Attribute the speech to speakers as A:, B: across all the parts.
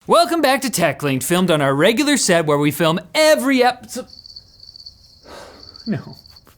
A: Welcome back to TechLinked, filmed on our regular set where we film every episode. No,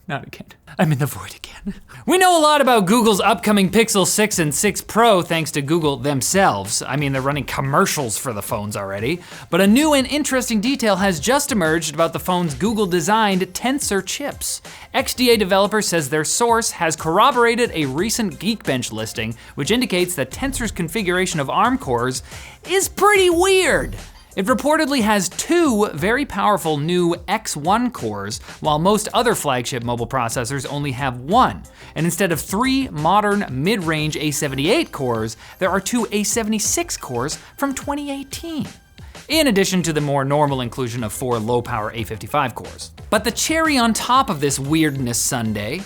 A: not again. I'm in the void again. We know a lot about Google's upcoming Pixel 6 and 6 Pro thanks to Google themselves. I mean, they're running commercials for the phones already. But a new and interesting detail has just emerged about the phone's Google-designed Tensor chips. XDA developer says their source has corroborated a recent Geekbench listing, which indicates that Tensor's configuration of ARM cores is pretty weird. It reportedly has 2 very powerful new X1 cores, while most other flagship mobile processors only have 1. And instead of 3 modern mid-range A78 cores, there are 2 A76 cores from 2018. In addition to the more normal inclusion of 4 low-power A55 cores. But the cherry on top of this weirdness sundae,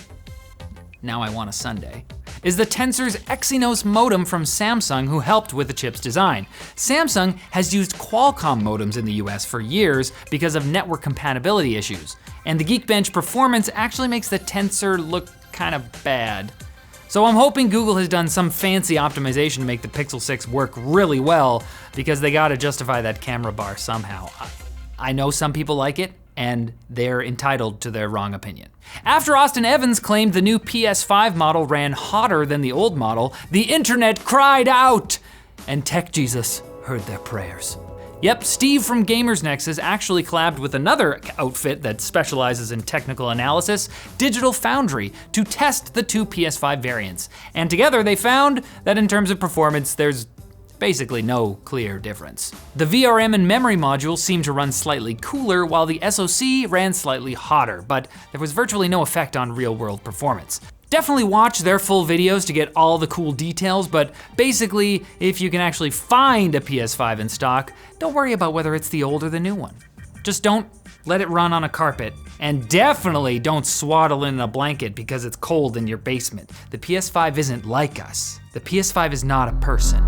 A: now I want a sundae, is the Tensor's Exynos modem from Samsung, who helped with the chip's design. Samsung has used Qualcomm modems in the US for years because of network compatibility issues. And the Geekbench performance actually makes the Tensor look kind of bad. So I'm hoping Google has done some fancy optimization to make the Pixel 6 work really well, because they gotta justify that camera bar somehow. I know some people like it, and they're entitled to their wrong opinion. After Austin Evans claimed the new PS5 model ran hotter than the old model, the internet cried out, and Tech Jesus heard their prayers. Yep, Steve from Gamers Nexus actually collabed with another outfit that specializes in technical analysis, Digital Foundry, to test the 2 PS5 variants. And together they found that in terms of performance, there's basically no clear difference. The VRM and memory modules seemed to run slightly cooler, while the SoC ran slightly hotter, but there was virtually no effect on real-world performance. Definitely watch their full videos to get all the cool details, but basically, if you can actually find a PS5 in stock, don't worry about whether it's the old or the new one. Just don't let it run on a carpet, and definitely don't swaddle in a blanket because it's cold in your basement. The PS5 isn't like us. The PS5 is not a person.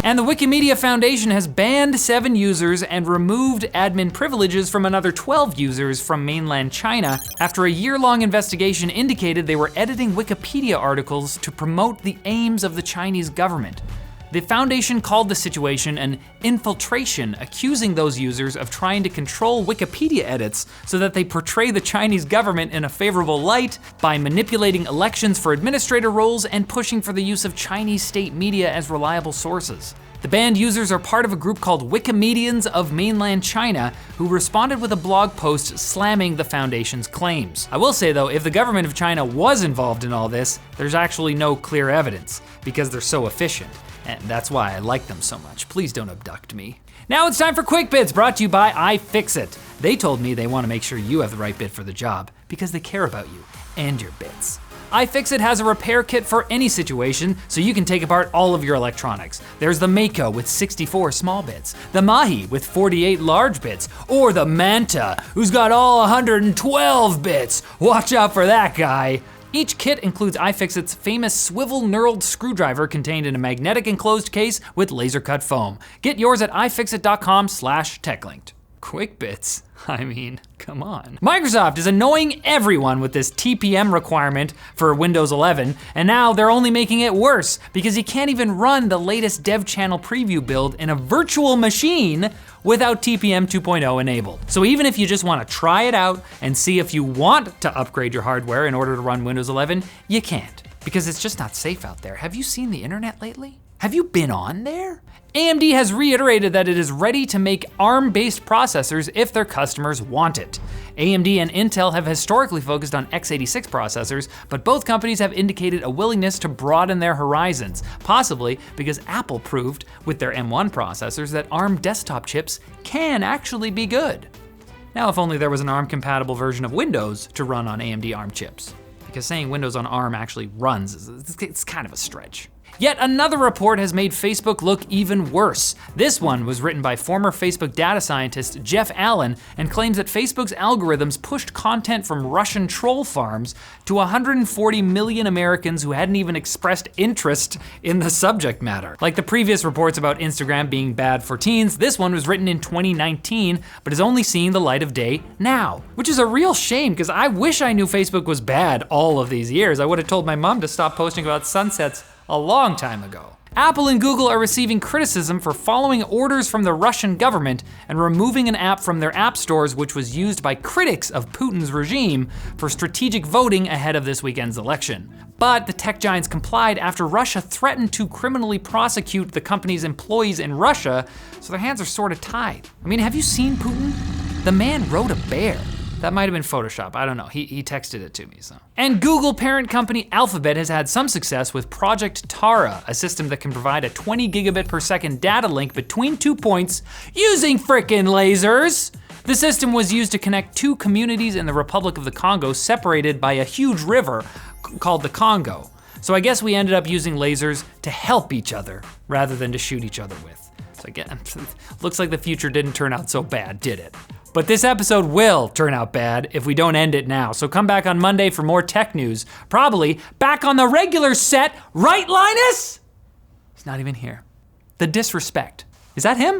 A: And the Wikimedia Foundation has banned 7 users and removed admin privileges from another 12 users from mainland China after a year-long investigation indicated they were editing Wikipedia articles to promote the aims of the Chinese government. The foundation called the situation an infiltration, accusing those users of trying to control Wikipedia edits so that they portray the Chinese government in a favorable light by manipulating elections for administrator roles and pushing for the use of Chinese state media as reliable sources. The banned users are part of a group called Wikimedians of Mainland China, who responded with a blog post slamming the foundation's claims. I will say though, if the government of China was involved in all this, there's actually no clear evidence, because they're so efficient. And that's why I like them so much. Please don't abduct me. Now it's time for Quick Bits, brought to you by iFixit. They told me they want to make sure you have the right bit for the job, because they care about you and your bits. iFixit has a repair kit for any situation, so you can take apart all of your electronics. There's the Mako with 64 small bits, the Mahi with 48 large bits, or the Manta, who's got all 112 bits. Watch out for that guy. Each kit includes iFixit's famous swivel knurled screwdriver contained in a magnetic enclosed case with laser cut foam. Get yours at ifixit.com/techlinked. Quick Bits, I mean, come on. Microsoft is annoying everyone with this TPM requirement for Windows 11, and now they're only making it worse because you can't even run the latest dev channel preview build in a virtual machine without TPM 2.0 enabled. So even if you just want to try it out and see if you want to upgrade your hardware in order to run Windows 11, you can't, because it's just not safe out there. Have you seen the internet lately? Have you been on there? AMD has reiterated that it is ready to make ARM-based processors if their customers want it. AMD and Intel have historically focused on x86 processors, but both companies have indicated a willingness to broaden their horizons, possibly because Apple proved with their M1 processors that ARM desktop chips can actually be good. Now, if only there was an ARM-compatible version of Windows to run on AMD ARM chips, because saying Windows on ARM actually runs, it's kind of a stretch. Yet another report has made Facebook look even worse. This one was written by former Facebook data scientist Jeff Allen and claims that Facebook's algorithms pushed content from Russian troll farms to 140 million Americans who hadn't even expressed interest in the subject matter. Like the previous reports about Instagram being bad for teens, this one was written in 2019, but is only seeing the light of day now. Which is a real shame, because I wish I knew Facebook was bad all of these years. I would have told my mom to stop posting about sunsets a long time ago. Apple and Google are receiving criticism for following orders from the Russian government and removing an app from their app stores, which was used by critics of Putin's regime for strategic voting ahead of this weekend's election. But the tech giants complied after Russia threatened to criminally prosecute the company's employees in Russia, so their hands are sort of tied. I mean, have you seen Putin? The man rode a bear. That might have been Photoshop, I don't know, he texted it to me, so. And Google parent company Alphabet has had some success with Project Taara, a system that can provide a 20 gigabit per second data link between 2 points using frickin' lasers. The system was used to connect 2 communities in the Republic of the Congo separated by a huge river called the Congo. So I guess we ended up using lasers to help each other rather than to shoot each other with. So again, looks like the future didn't turn out so bad, did it? But this episode will turn out bad if we don't end it now. So come back on Monday for more tech news. Probably back on the regular set, right, Linus? He's not even here. The disrespect. Is that him?